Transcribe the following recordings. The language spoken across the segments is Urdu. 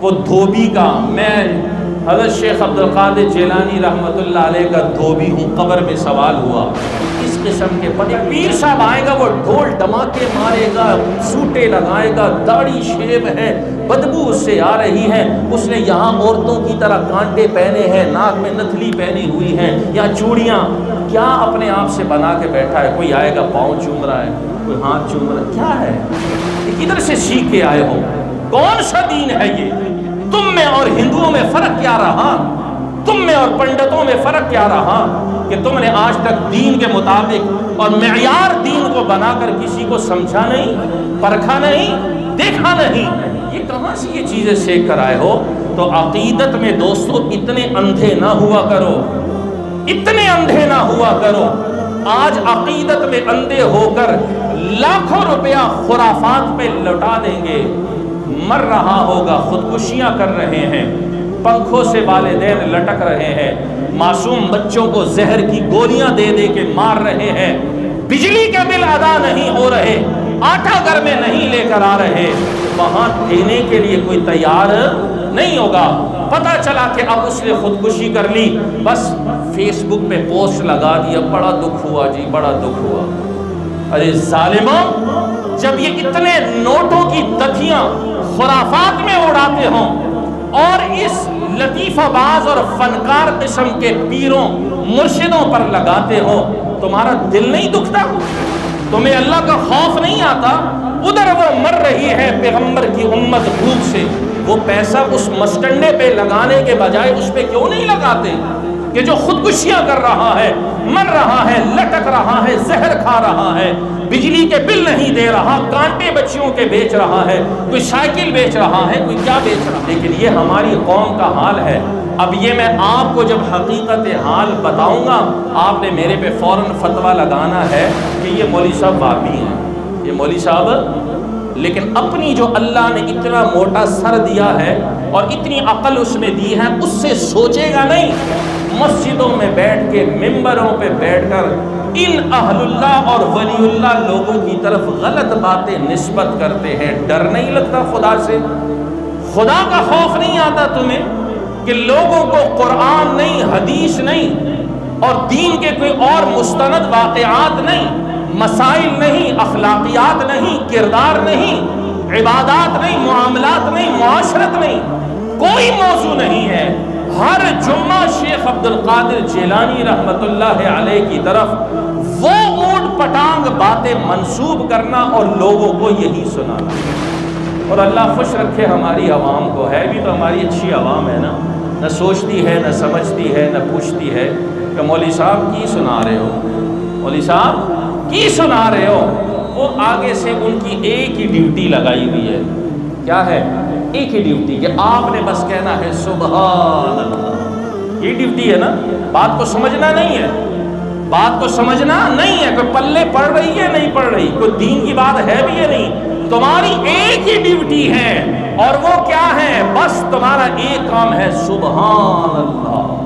وہ دھوبی کا، میں حضرت شیخ عبد القادر جیلانی رحمۃ اللہ علیہ کا دھوبی ہوں، قبر میں سوال ہوا اس قسم کے پیر صاحب آئے گا، وہ ڈھول ڈماکے مارے گا، سوٹے لگائے گا، داڑھی شیب ہے، بدبو اس سے آ رہی ہے، اس نے یہاں عورتوں کی طرح کانٹے پہنے ہیں، ناک میں نتھلی پہنی ہوئی ہے یا چوڑیاں، کیا اپنے آپ سے بنا کے بیٹھا ہے؟ کوئی آئے گا پاؤں چوم رہا ہے، کوئی ہاتھ چوم رہا ہے، کیا ہے یہ؟ کدھر سے سیکھ کے آئے ہو؟ کون سا دین ہے یہ؟ تم میں اور ہندوؤں میں فرق کیا رہا؟ تم میں اور پنڈتوں میں فرق کیا رہا کہ تم نے آج تک دین کے مطابق اور معیار دین کو بنا کر کسی کو سمجھا نہیں، پرکھا نہیں، دیکھا نہیں؟ یہ کہاں سے یہ چیزیں سیکھ کر آئے ہو؟ تو عقیدت میں دوستو اتنے اندھے نہ ہوا کرو، اتنے اندھے نہ ہوا کرو۔ آج عقیدت میں اندھے ہو کر لاکھوں روپیہ خرافات پہ لوٹا دیں گے، مر رہا ہوگا، خودکشیاں کر رہے ہیں، پنکھوں سے والدین لٹک رہے ہیں، معصوم بچوں کو زہر کی گولیاں دے دے کے مار رہے ہیں، بجلی کے بل ادا نہیں ہو رہے، آٹا گھر میں نہیں لے کر آ رہے، وہاں دینے کے لیے کوئی تیار نہیں ہوگا۔ پتہ چلا کہ اب اس نے خودکشی کر لی، بس فیس بک پہ پوسٹ لگا دیا، بڑا دکھ ہوا جی، بڑا دکھ ہوا۔ ارے ظالموں، جب یہ اتنے نوٹوں کی تتھیاں خرافات میں اڑاتے ہوں اور اس لطیفہ باز اور فنکار قسم کے پیروں مرشدوں پر لگاتے ہو، تمہارا دل نہیں دکھتا؟ تمہیں اللہ کا خوف نہیں آتا؟ ادھر وہ مر رہی ہے پیغمبر کی امت بھوک سے، وہ پیسہ اس مسٹنڈے پہ لگانے کے بجائے اس پہ کیوں نہیں لگاتے کہ جو خودکشیاں کر رہا ہے، مر رہا ہے، لٹک رہا ہے، زہر کھا رہا ہے، بجلی کے بل نہیں دے رہا، کانٹے بچیوں کے بیچ رہا ہے، کوئی سائیکل بیچ رہا ہے، کوئی کیا بیچ رہا ہے۔ لیکن یہ ہماری قوم کا حال ہے۔ اب یہ میں آپ کو جب حقیقت حال بتاؤں گا، آپ نے میرے پہ فوراً فتویٰ لگانا ہے کہ یہ مولوی صاحب وہابی ہیں، یہ مولوی صاحب، لیکن اپنی جو اللہ نے اتنا موٹا سر دیا ہے اور اتنی عقل اس میں دی ہے، اس سے سوچے گا نہیں۔ مسجدوں میں بیٹھ کے، ممبروں پہ بیٹھ کر ان اہل اللہ اور ولی اللہ لوگوں کی طرف غلط باتیں نسبت کرتے ہیں۔ ڈر نہیں لگتا خدا سے؟ خدا کا خوف نہیں آتا تمہیں کہ لوگوں کو قرآن نہیں، حدیث نہیں اور دین کے کوئی اور مستند واقعات نہیں، مسائل نہیں، اخلاقیات نہیں، کردار نہیں، عبادات نہیں، معاملات نہیں، معاشرت نہیں، کوئی موضوع نہیں ہے؟ ہر جمعہ شیخ عبد القادر جیلانی رحمت اللہ علیہ کی طرف وہ اونٹ پٹانگ باتیں منسوب کرنا اور لوگوں کو یہی سنانا۔ اور اللہ خوش رکھے ہماری عوام کو، ہے بھی تو ہماری اچھی عوام ہے نا، نہ سوچتی ہے، نہ سمجھتی ہے، نہ پوچھتی ہے کہ مولوی صاحب کی سنا رہے ہو، مولوی صاحب کی سنا رہے ہو۔ وہ آگے سے ان کی ایک ہی ڈیوٹی لگائی ہوئی ہے، کیا ہے؟ ایک ہی ڈیوٹی کہ آپ نے بس کہنا ہے سبحان اللہ، یہ ڈیوٹی ہے نا۔ بات کو سمجھنا نہیں ہے، بات کو سمجھنا نہیں ہے، کوئی پلے پڑ رہی ہے نہیں پڑ رہی، کوئی دین کی بات ہے بھی یا نہیں، تمہاری ایک ہی ڈیوٹی ہے، اور وہ کیا ہے؟ بس تمہارا ایک کام ہے سبحان اللہ۔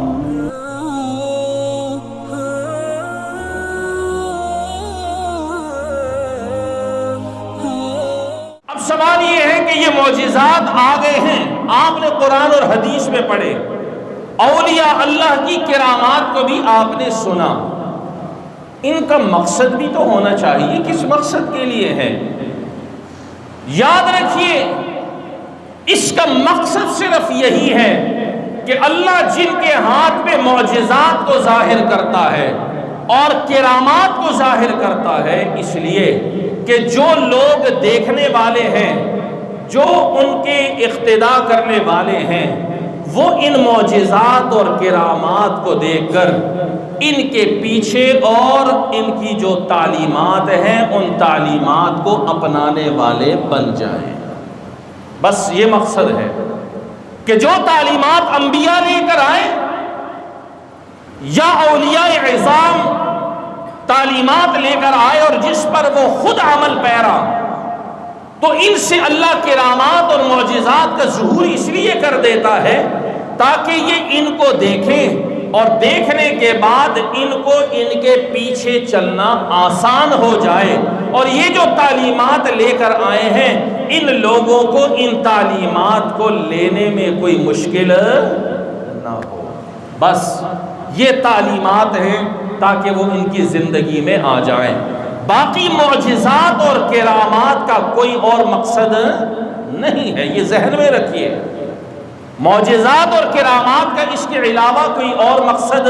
اب سوال یہ ہے کہ یہ معجزات آ گئے ہیں، آپ نے قرآن اور حدیث میں پڑھے، اولیاء اللہ کی کرامات کو بھی آپ نے سنا، ان کا مقصد بھی تو ہونا چاہیے، کس مقصد کے لیے ہے؟ یاد رکھیے، اس کا مقصد صرف یہی ہے کہ اللہ جن کے ہاتھ میں معجزات کو ظاہر کرتا ہے اور کرامات کو ظاہر کرتا ہے، اس لیے کہ جو لوگ دیکھنے والے ہیں، جو ان کے اقتداء کرنے والے ہیں، وہ ان معجزات اور کرامات کو دیکھ کر ان کے پیچھے اور ان کی جو تعلیمات ہیں ان تعلیمات کو اپنانے والے بن جائیں۔ بس یہ مقصد ہے کہ جو تعلیمات انبیاء لے کر آئے یا اولیاء اعظام تعلیمات لے کر آئے اور جس پر وہ خود عمل پیرا، تو ان سے اللہ کرامات اور معجزات کا ظہور اس لیے کر دیتا ہے تاکہ یہ ان کو دیکھیں اور دیکھنے کے بعد ان کو ان کے پیچھے چلنا آسان ہو جائے، اور یہ جو تعلیمات لے کر آئے ہیں ان لوگوں کو ان تعلیمات کو لینے میں کوئی مشکل نہ ہو. بس یہ تعلیمات ہیں تاکہ وہ ان کی زندگی میں آ جائیں. باقی معجزات اور کرامات کا کوئی اور مقصد نہیں ہے، یہ ذہن میں رکھیے. معجزات اور کرامات کا اس کے علاوہ کوئی اور مقصد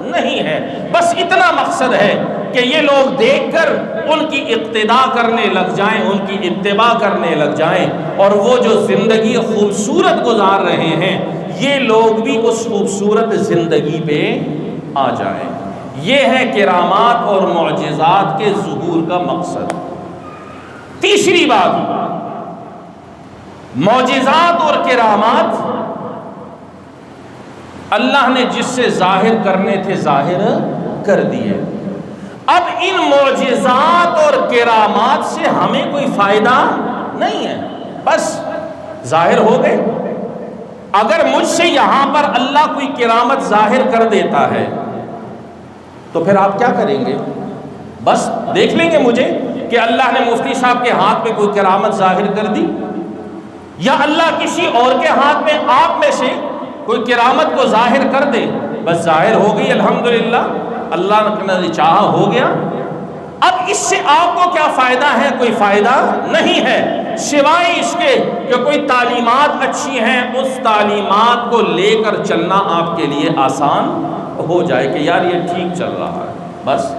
نہیں ہے. بس اتنا مقصد ہے کہ یہ لوگ دیکھ کر ان کی اقتدا کرنے لگ جائیں، ان کی اتباع کرنے لگ جائیں، اور وہ جو زندگی خوبصورت گزار رہے ہیں یہ لوگ بھی اس خوبصورت زندگی پہ آ جائیں. یہ ہے کرامات اور معجزات کے ظہور کا مقصد. تیسری بات، معجزات اور کرامات اللہ نے جس سے ظاہر کرنے تھے ظاہر کر دیے. اب ان معجزات اور کرامات سے ہمیں کوئی فائدہ نہیں ہے، بس ظاہر ہو گئے. اگر مجھ سے یہاں پر اللہ کوئی کرامت ظاہر کر دیتا ہے تو پھر آپ کیا کریں گے؟ بس دیکھ لیں گے مجھے کہ اللہ نے مفتی صاحب کے ہاتھ میں کوئی کرامت ظاہر کر دی، یا اللہ کسی اور کے ہاتھ میں آپ میں سے کوئی کرامت کو ظاہر کر دے، بس ظاہر ہو گئی الحمدللہ، اللہ نے چاہا ہو گیا. اب اس سے آپ کو کیا فائدہ ہے؟ کوئی فائدہ نہیں ہے، سوائے اس کے کہ کوئی تعلیمات اچھی ہیں، اس تعلیمات کو لے کر چلنا آپ کے لیے آسان ہو جائے کہ یار یہ ٹھیک چل رہا ہے. بس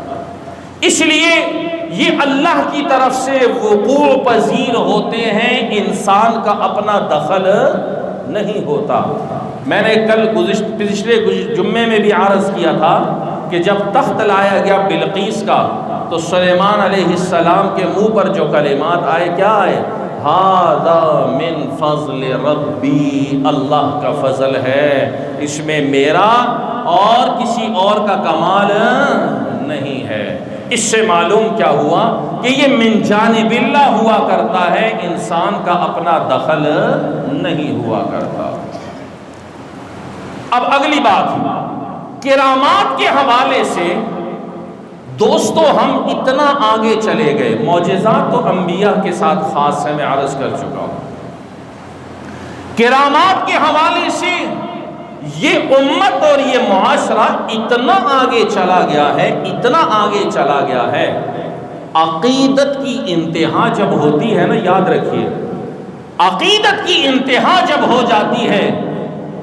اس لیے یہ اللہ کی طرف سے وقوع پذیر ہوتے ہیں، انسان کا اپنا دخل نہیں ہوتا. میں نے کل پچھلے جمعے میں بھی عرض کیا تھا کہ جب تخت لایا گیا بلقیس کا تو سلیمان علیہ السلام کے منہ پر جو کلمات آئے، کیا آئے؟ ھذا من فضل ربی، اللہ کا فضل ہے، اس میں میرا اور کسی اور کا کمال نہیں ہے. اس سے معلوم کیا ہوا کہ یہ من جانب اللہ ہوا کرتا ہے، انسان کا اپنا دخل نہیں ہوا کرتا. اب اگلی بات، کرامات کے حوالے سے دوستو ہم اتنا آگے چلے گئے. معجزات تو انبیاء کے ساتھ خاص ہے، میں عرض کر چکا ہوں. کرامات کے حوالے سے یہ امت اور یہ معاشرہ اتنا آگے چلا گیا ہے، اتنا آگے چلا گیا ہے. عقیدت کی انتہا جب ہوتی ہے نا، یاد رکھیے، عقیدت کی انتہا جب ہو جاتی ہے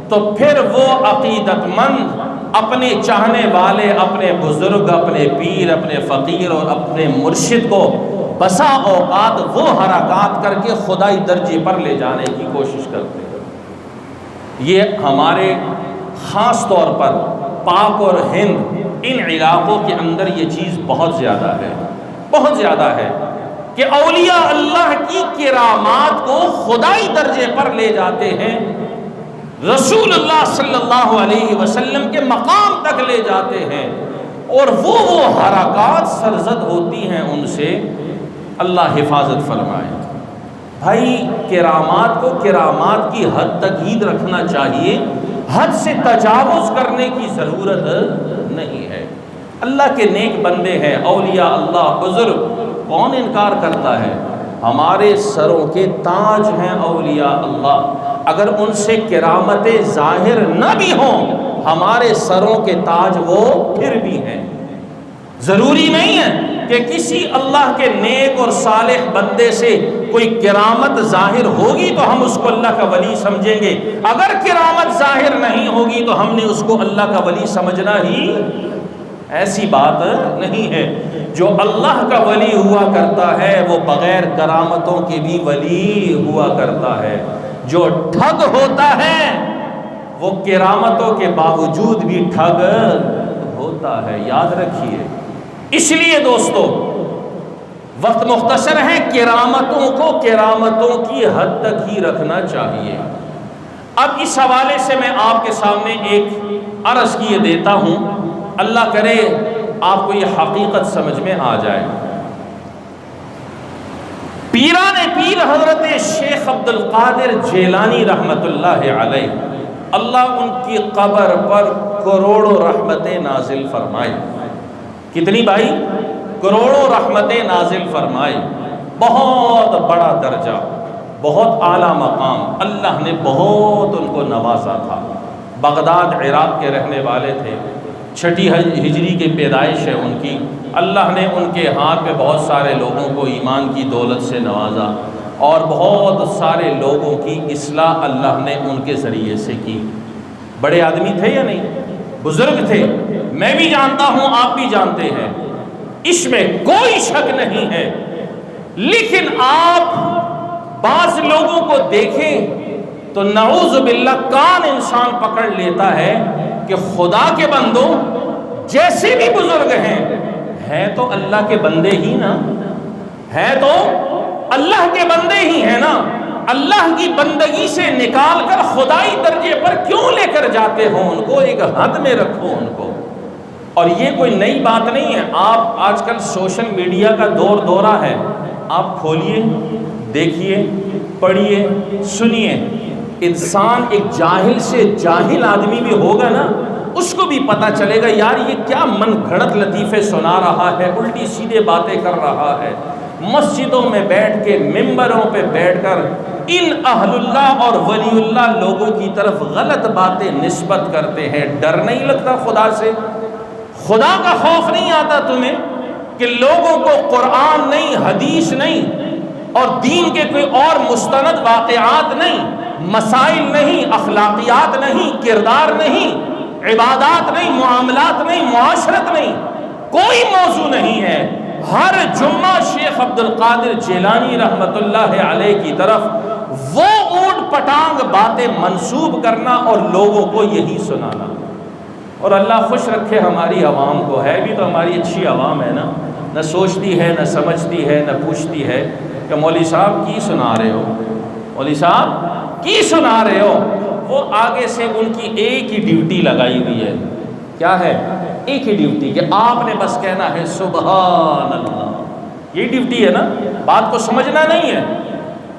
تو پھر وہ عقیدت مند اپنے چاہنے والے، اپنے بزرگ، اپنے پیر، اپنے فقیر اور اپنے مرشد کو بسا اوقات وہ حرکات کر کے خدائی درجے پر لے جانے کی کوشش کرتے ہیں. یہ ہمارے خاص طور پر پاک اور ہند ان علاقوں کے اندر یہ چیز بہت زیادہ ہے، بہت زیادہ ہے کہ اولیاء اللہ کی کرامات کو خدائی درجے پر لے جاتے ہیں، رسول اللہ صلی اللہ علیہ وسلم کے مقام تک لے جاتے ہیں، اور وہ حرکات سرزد ہوتی ہیں ان سے. اللہ حفاظت فرمائے. بھائی کرامات کو کرامات کی حد تک ہی رکھنا چاہیے، حد سے تجاوز کرنے کی ضرورت نہیں ہے. اللہ کے نیک بندے ہیں، اولیاء اللہ، بزرگ، کون انکار کرتا ہے؟ ہمارے سروں کے تاج ہیں اولیاء اللہ. اگر ان سے کرامتیں ظاہر نہ بھی ہوں، ہمارے سروں کے تاج وہ پھر بھی ہیں. ضروری نہیں ہے کہ کسی اللہ کے نیک اور صالح بندے سے کوئی کرامت ظاہر ہوگی تو ہم اس کو اللہ کا ولی سمجھیں گے. اگر کرامت ظاہر نہیں ہوگی تو ہم نے اس کو اللہ کا ولی سمجھنا ہی، ایسی بات نہیں ہے. جو اللہ کا ولی ہوا کرتا ہے وہ بغیر کرامتوں کے بھی ولی ہوا کرتا ہے. جو ٹھگ ہوتا ہے وہ کرامتوں کے باوجود بھی ٹھگ ہوتا ہے، یاد رکھیے. اس لیے دوستو وقت مختصر ہے، کرامتوں کو کرامتوں کی حد تک ہی رکھنا چاہیے. اب اس حوالے سے میں آپ کے سامنے ایک عرض کیے دیتا ہوں، اللہ کرے آپ کو یہ حقیقت سمجھ میں آ جائے. پیران پیر حضرت شیخ عبد القادر جیلانی رحمت اللہ علیہ، اللہ ان کی قبر پر کروڑوں رحمتیں نازل فرمائے. کتنی بھائی؟ کروڑوں رحمتیں نازل فرمائے. بہت بڑا درجہ. بہت اعلیٰ مقام، اللہ نے بہت ان کو نوازا تھا۔ بغداد عراق کے رہنے والے تھے، 6 ہجری کی پیدائش ہے ان کی۔ اللہ نے ان کے ہاتھ پہ بہت سارے لوگوں کو ایمان کی دولت سے نوازا، اور بہت سارے لوگوں کی اصلاح اللہ نے ان کے ذریعے سے کی۔ بڑے آدمی تھے یا نہیں؟ بزرگ تھے، میں بھی جانتا ہوں، آپ بھی جانتے ہیں، اس میں کوئی شک نہیں ہے۔ لیکن آپ بعض لوگوں کو دیکھیں تو نعوذ باللہ کان انسان پکڑ لیتا ہے کہ خدا کے بندوں جیسے بھی بزرگ ہیں تو اللہ کے بندے ہی نا، ہیں تو اللہ کے بندے ہی ہیں نا، اللہ کی بندگی سے نکال کر خدائی درجے پر کیوں لے کر جاتے ہو ان کو؟ ایک حد میں رکھو ان کو۔ اور یہ کوئی نئی بات نہیں ہے، آپ آج کل سوشل میڈیا کا دورہ ہے، آپ کھولیے، دیکھیے، پڑھیے، سنیے، انسان ایک جاہل سے جاہل آدمی بھی ہوگا نا، اس کو بھی پتا چلے گا یار یہ کیا من گھڑت لطیفے سنا رہا ہے، الٹی سیدھے باتیں کر رہا ہے، مسجدوں میں بیٹھ کے، ممبروں پہ بیٹھ کر ان اہل اللہ اور ولی اللہ لوگوں کی طرف غلط باتیں نسبت کرتے ہیں۔ ڈر نہیں لگتا خدا سے؟ خدا کا خوف نہیں آتا تمہیں کہ لوگوں کو قرآن نہیں، حدیث نہیں، اور دین کے کوئی اور مستند واقعات نہیں، مسائل نہیں، اخلاقیات نہیں، کردار نہیں، عبادات نہیں، معاملات نہیں، معاشرت نہیں، کوئی موضوع نہیں ہے، ہر جمعہ شیخ عبد القادر جیلانی رحمت اللہ علیہ کی طرف وہ اوٹ پٹانگ باتیں منسوب کرنا اور لوگوں کو یہی سنانا؟ اور اللہ خوش رکھے ہماری عوام کو، ہے بھی تو ہماری اچھی عوام ہے نا، نہ سوچتی ہے، نہ سمجھتی ہے، نہ پوچھتی ہے کہ مولوی صاحب کی سنا رہے ہو، مولوی صاحب کی سنا رہے ہو۔ وہ آگے سے ان کی ایک ہی ڈیوٹی لگائی ہوئی ہے، کیا ہے؟ ایک ہی ڈیوٹی کہ آپ نے بس کہنا ہے سبحان اللہ، یہ ڈیوٹی ہے نا۔ بات کو سمجھنا نہیں ہے،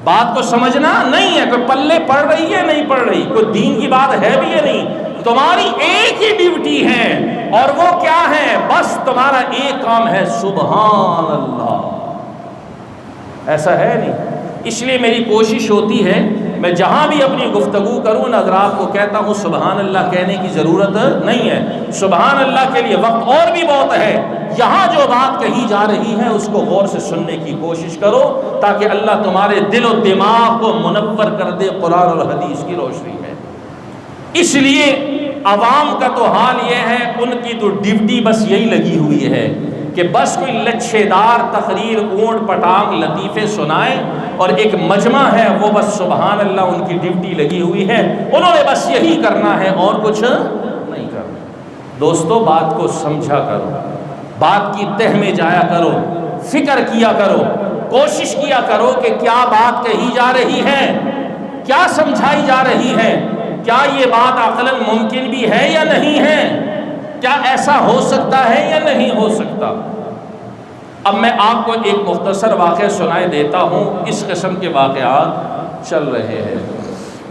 بات کو سمجھنا نہیں ہے، کوئی پلے پڑ رہی ہے نہیں پڑ رہی، کوئی دین کی بات ہے بھی یا نہیں، تمہاری ایک ہی ڈیوٹی ہے، اور وہ کیا ہے؟ بس تمہارا ایک کام ہے سبحان اللہ۔ ایسا ہے نہیں؟ اس لیے میری کوشش ہوتی ہے میں جہاں بھی اپنی گفتگو کروں نہ حضرات کو کہتا ہوں سبحان اللہ کہنے کی ضرورت نہیں ہے، سبحان اللہ کے لیے وقت اور بھی بہت ہے، یہاں جو بات کہی جا رہی ہے اس کو غور سے سننے کی کوشش کرو تاکہ اللہ تمہارے دل و دماغ کو منور کر دے قرآن اور حدیث کی روشنی میں۔ اس لیے عوام کا تو حال یہ ہے، ان کی تو ڈیوٹی بس یہی لگی ہوئی ہے کہ بس کوئی لچھے دار تقریر، اونٹ پٹانگ لطیفے سنائیں، اور ایک مجمع ہے وہ بس سبحان اللہ ان کی ڈیوٹی لگی ہوئی ہے، انہوں نے بس یہی کرنا ہے اور کچھ نہیں کرنا۔ دوستو بات کو سمجھا کرو، بات کی تہ میں جایا کرو، فکر کیا کرو، کوشش کیا کرو کہ کیا بات کہی جا رہی ہے، کیا سمجھائی جا رہی ہے، کیا یہ بات عقلاً ممکن بھی ہے یا نہیں ہے، کیا ایسا ہو سکتا ہے یا نہیں ہو سکتا۔ اب میں آپ کو ایک مختصر واقعہ سنائے دیتا ہوں، اس قسم کے واقعات چل رہے ہیں،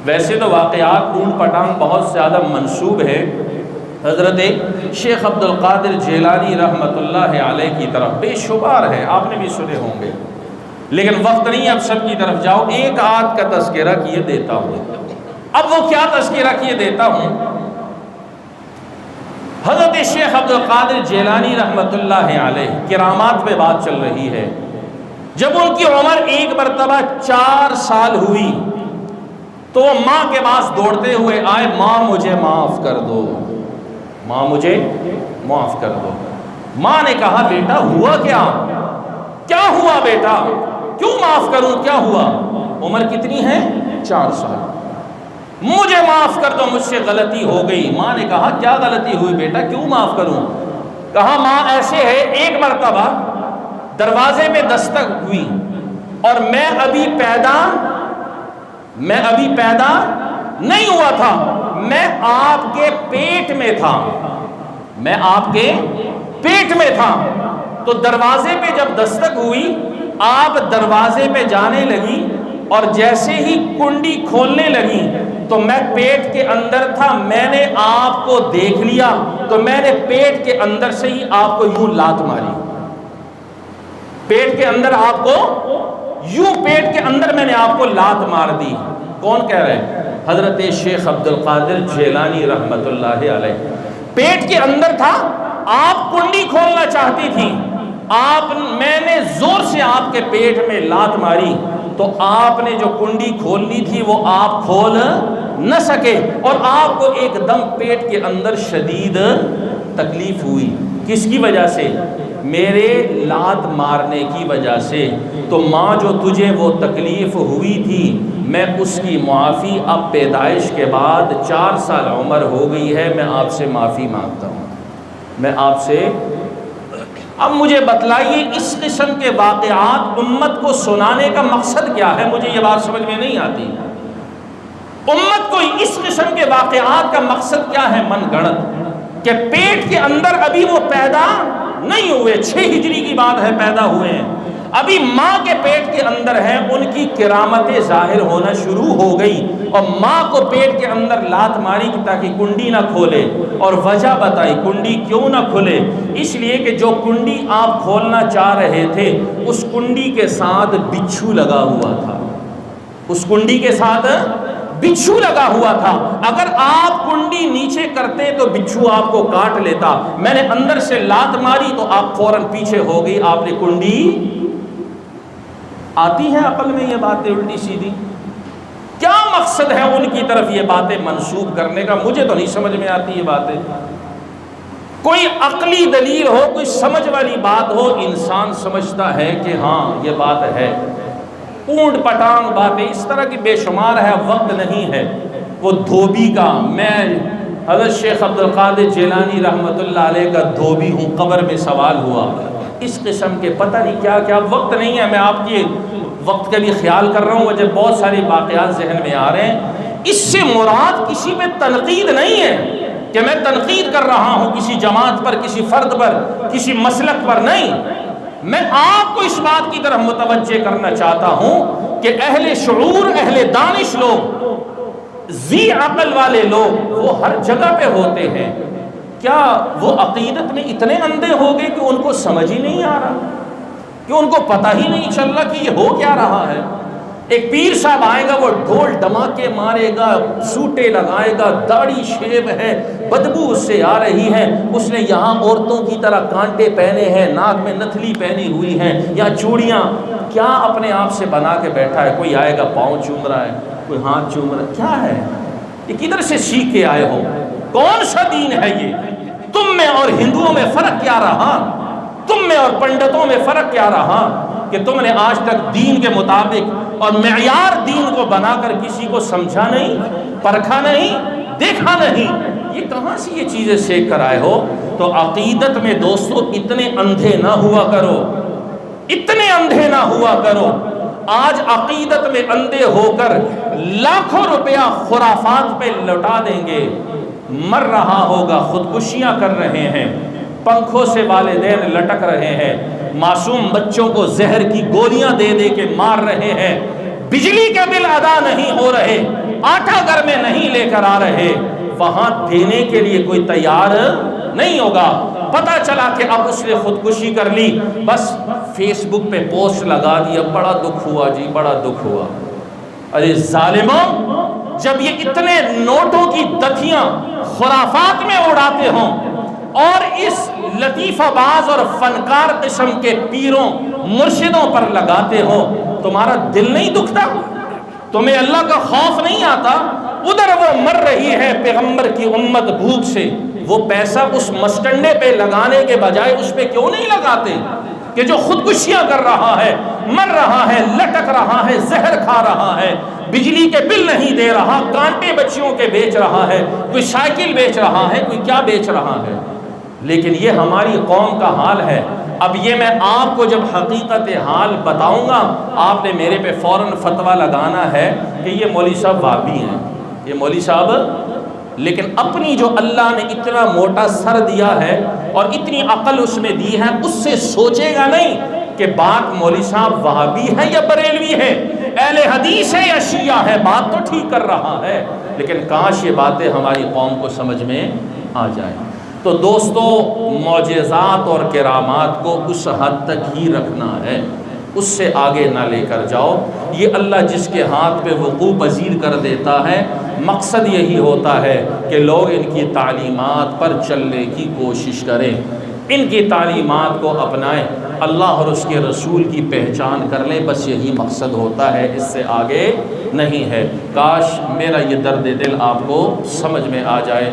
ویسے تو واقعات اونٹ پٹانگ بہت زیادہ منسوب ہے حضرت شیخ عبد القادر جیلانی رحمت اللہ علیہ کی طرف، بے شمار ہے، آپ نے بھی سنے ہوں گے، لیکن وقت نہیں اب سب کی طرف جاؤ، ایک آدھ کا تذکرہ کیے دیتا ہوں۔ اب وہ کیا تذکرہ کیے دیتا ہوں؟ حضرت شیخ عبد القادر جیلانی رحمت اللہ علیہ کرامات پہ بات چل رہی ہے، جب ان کی عمر ایک مرتبہ 4 سال ہوئی تو وہ ماں کے پاس دوڑتے ہوئے آئے، ماں مجھے معاف کر دو، ماں مجھے معاف کر دو۔ ماں نے کہا بیٹا ہوا کیا؟ کیا ہوا بیٹا؟ کیوں معاف کروں؟ کیا ہوا؟ عمر کتنی ہے؟ 4 سال۔ مجھے معاف کر دو، مجھ سے غلطی ہو گئی۔ ماں نے کہا کیا غلطی ہوئی بیٹا، کیوں معاف کروں؟ کہا ماں ایسے ہے، ایک مرتبہ دروازے میں دستک ہوئی اور میں ابھی پیدا نہیں ہوا تھا، میں آپ کے پیٹ میں تھا، میں آپ کے پیٹ میں تھا، تو دروازے پہ جب دستک ہوئی آپ دروازے پہ جانے لگی اور جیسے ہی کنڈی کھولنے لگی تو میں پیٹ کے اندر تھا، میں نے آپ کو دیکھ لیا تو میں نے پیٹ کے اندر سے ہی آپ کو یوں لات ماری۔ پیٹ کے اندر آپ کو یوں پیٹ کے اندر میں نے آپ کو لات مار دی. کون کہہ رہے ہیں؟ حضرت شیخ عبد القادر جیلانی رحمت اللہ علیہ. پیٹ کے اندر تھا, آپ کنڈی کھولنا چاہتی تھی, میں نے زور سے آپ کے پیٹ میں لات ماری, تو آپ نے جو کنڈی کھولنی تھی وہ آپ کھول نہ سکے, اور آپ کو ایک دم پیٹ کے اندر شدید تکلیف ہوئی. کس کی وجہ سے؟ میرے لات مارنے کی وجہ سے. تو ماں جو تجھے وہ تکلیف ہوئی تھی, میں اس کی معافی اب پیدائش کے بعد 4 سال عمر ہو گئی ہے, میں آپ سے معافی مانگتا ہوں. میں آپ سے اب مجھے بتلائیے اس قسم کے واقعات امت کو سنانے کا مقصد کیا ہے؟ مجھے یہ بات سمجھ میں نہیں آتی. امت کو اس قسم کے واقعات کا مقصد کیا ہے؟ من گڑت کہ پیٹ کے اندر ابھی وہ پیدا نہیں ہوئے, 6 ہجری کی بات ہے, پیدا ہوئے ہیں, ابھی ماں کے پیٹ کے اندر ہیں, ان کی کرامتیں ظاہر ہونا شروع ہو گئی, اور ماں کو پیٹ کے اندر لات ماری تاکہ کنڈی نہ کھولے, اور وجہ بتائی کنڈی کیوں نہ کھلے. اس لیے کہ جو کنڈی آپ کھولنا چاہ رہے تھے اس کنڈی کے ساتھ بچھو لگا ہوا تھا, اس کنڈی کے ساتھ بچھو لگا ہوا تھا. اگر آپ کنڈی نیچے کرتے تو بچھو آپ کو کاٹ لیتا, میں نے اندر سے لات ماری تو آپ فوراً پیچھے ہو گئی, آپ نے کنڈی. آتی ہیں عقل میں یہ باتیں الٹی سیدھی؟ کیا مقصد ہے ان کی طرف یہ باتیں منسوب کرنے کا؟ مجھے تو نہیں سمجھ میں آتی یہ باتیں. کوئی عقلی دلیل ہو, کوئی سمجھ والی بات ہو, انسان سمجھتا ہے کہ ہاں یہ بات ہے. اونٹ پٹانگ باتیں اس طرح کی بے شمار ہے, وقت نہیں ہے. وہ دھوبی کا, میں حضرت شیخ عبد القادر جیلانی رحمت اللہ علیہ کا دھوبی ہوں, قبر میں سوال ہوا, اس قسم کے پتہ نہیں کیا کیا. وقت نہیں ہے, میں آپ کے وقت کا بھی خیال کر رہا ہوں, مجھے بہت سارے واقعات ذہن میں آ رہے ہیں. اس سے مراد کسی پہ تنقید نہیں ہے کہ میں تنقید کر رہا ہوں کسی جماعت پر, کسی فرد پر, کسی مسلک پر, نہیں. میں آپ کو اس بات کی طرف متوجہ کرنا چاہتا ہوں کہ اہل شعور, اہل دانش لوگ, ذی عقل والے لوگ وہ ہر جگہ پہ ہوتے ہیں. کیا وہ عقیدت میں اتنے اندھے ہو گئے کہ ان کو سمجھ ہی نہیں آ رہا, کہ ان کو پتہ ہی نہیں چل رہا کہ یہ ہو کیا رہا ہے؟ ایک پیر صاحب آئے گا, وہ ڈھول ڈماکے مارے گا, سوٹے لگائے گا, داڑھی شیو ہے, بدبو اس سے آ رہی ہے, اس نے یہاں عورتوں کی طرح کانٹے پہنے ہیں, ناک میں نتھلی پہنی ہوئی ہیں یا چوڑیاں. کیا اپنے آپ سے بنا کے بیٹھا ہے؟ کوئی آئے گا پاؤں چوم رہا ہے, کوئی ہاتھ چوم رہا ہے, کیا ہے یہ؟ کدھر سے سیکھ کے آئے ہو؟ کون سا دین ہے یہ؟ تم میں اور ہندوؤں میں فرق کیا رہا؟ تم میں اور پنڈتوں میں فرق کیا رہا کہ تم نے آج تک دین کے مطابق اور معیار دین کو بنا کر کسی کو سمجھا نہیں, پرکھا نہیں, دیکھا نہیں؟ یہ کہاں سے یہ چیزیں سیکھ کر آئے ہو؟ تو عقیدت میں دوستو اتنے اندھے نہ ہوا کرو, اتنے اندھے نہ ہوا کرو. آج عقیدت میں اندھے ہو کر لاکھوں روپیہ خرافات پہ لوٹا دیں گے, مر رہا ہوگا, خودکشیاں کر رہے ہیں, پنکھوں سے والدین لٹک رہے ہیں, معصوم بچوں کو زہر کی گولیاں دے دے کے مار رہے ہیں, بجلی کے بل ادا نہیں ہو رہے, آٹا گھر میں نہیں لے کر آ رہے, وہاں دینے کے لیے کوئی تیار نہیں ہوگا. پتہ چلا کہ اب اس نے خودکشی کر لی, بس فیس بک پہ پوسٹ لگا دیا, بڑا دکھ ہوا جی, بڑا دکھ ہوا. ارے ظالموں, جب یہ اتنے نوٹوں کی دتیاں خرافات میں اڑاتے ہوں اور اس لطیفہ باز اور فنکار قسم کے پیروں مرشدوں پر لگاتے ہو, تمہارا دل نہیں دکھتا؟ تمہیں اللہ کا خوف نہیں آتا؟ ادھر وہ مر رہی ہے پیغمبر کی امت بھوک سے, وہ پیسہ اس مسٹنڈے پہ لگانے کے بجائے اس پہ کیوں نہیں لگاتے کہ جو خودکشیاں کر رہا ہے, مر رہا ہے, لٹک رہا ہے, زہر کھا رہا ہے, بجلی کے بل نہیں دے رہا, کانٹے بچیوں کے بیچ رہا ہے, کوئی سائیکل بیچ رہا ہے, کوئی کیا بیچ رہا ہے. لیکن یہ ہماری قوم کا حال ہے. اب یہ میں آپ کو جب حقیقت حال بتاؤں گا, آپ نے میرے پہ فوراً فتویٰ لگانا ہے کہ یہ مولوی صاحب وہابی ہیں, یہ مولوی صاحب. لیکن اپنی جو اللہ نے اتنا موٹا سر دیا ہے اور اتنی عقل اس میں دی ہے, اس سے سوچے گا نہیں کہ بات مولوی صاحب وہابی ہے یا بریلوی ہے, اہل حدیث ہے یا شیعہ ہے, بات تو ٹھیک کر رہا ہے. لیکن کاش یہ باتیں ہماری قوم کو سمجھ میں آ جائیں. تو دوستو معجزات اور کرامات کو اس حد تک ہی رکھنا ہے، اس سے آگے نہ لے کر جاؤ۔ یہ اللہ جس کے ہاتھ پہ وقوع پذیر کر دیتا ہے، مقصد یہی ہوتا ہے کہ لوگ ان کی تعلیمات پر چلنے کی کوشش کریں، ان کی تعلیمات کو اپنائیں، اللہ اور اس کے رسول کی پہچان کر لیں، بس یہی مقصد ہوتا ہے، اس سے آگے نہیں ہے۔ کاش میرا یہ درد دل آپ کو سمجھ میں آ جائے۔